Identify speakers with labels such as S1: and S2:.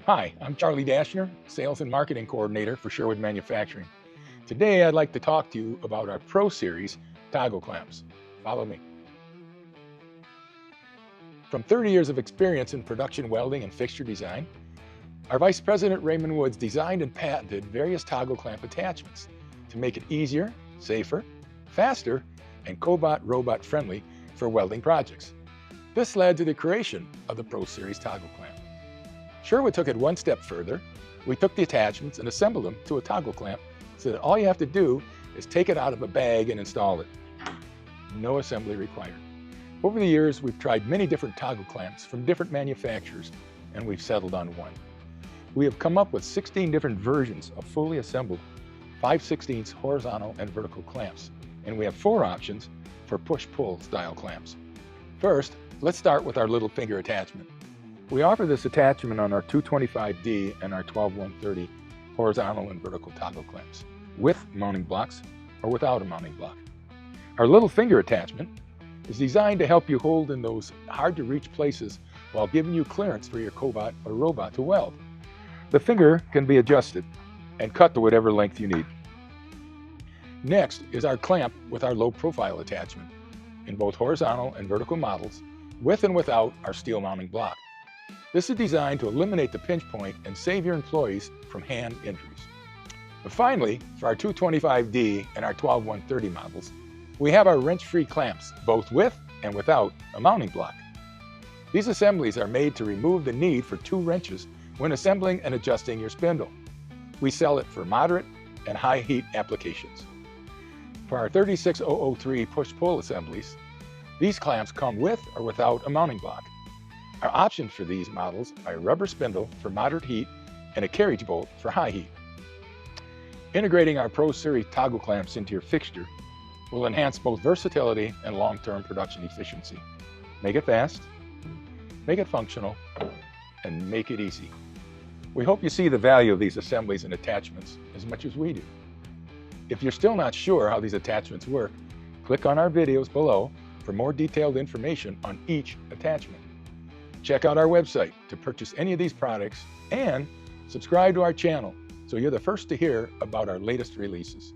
S1: Hi, I'm Charlie Dashner, Sales and Marketing Coordinator for Sherwood Manufacturing. Today I'd like to talk to you about our Pro Series toggle clamps. Follow me. From 30 years of experience in production welding and fixture design, our Vice President Raymond Woods designed and patented various toggle clamp attachments to make it easier, safer, faster, and cobot robot friendly for welding projects. This led to the creation of the Pro Series toggle clamp. Sherwood took it one step further. We took the attachments and assembled them to a toggle clamp so that all you have to do is take it out of a bag and install it. No assembly required. Over the years, we've tried many different toggle clamps from different manufacturers, and we've settled on one. We have come up with 16 different versions of fully assembled 5/16 horizontal and vertical clamps, and we have 4 options for push-pull style clamps. First, let's start with our little finger attachment. We offer this attachment on our 225D and our 12130 horizontal and vertical toggle clamps, with mounting blocks or without a mounting block. Our little finger attachment is designed to help you hold in those hard-to-reach places while giving you clearance for your cobot or robot to weld. The finger can be adjusted and cut to whatever length you need. Next is our clamp with our low-profile attachment in both horizontal and vertical models, with and without our steel mounting block. This is designed to eliminate the pinch point and save your employees from hand injuries. But finally, for our 225D and our 12130 models, we have our wrench-free clamps, both with and without a mounting block. These assemblies are made to remove the need for 2 wrenches when assembling and adjusting your spindle. We sell it for moderate and high heat applications. For our 36003 push-pull assemblies, these clamps come with or without a mounting block. Our options for these models are a rubber spindle for moderate heat and a carriage bolt for high heat. Integrating our Pro Series toggle clamps into your fixture will enhance both versatility and long-term production efficiency. Make it fast, make it functional, and make it easy. We hope you see the value of these assemblies and attachments as much as we do. If you're still not sure how these attachments work, click on our videos below for more detailed information on each attachment. Check out our website to purchase any of these products and subscribe to our channel so you're the first to hear about our latest releases.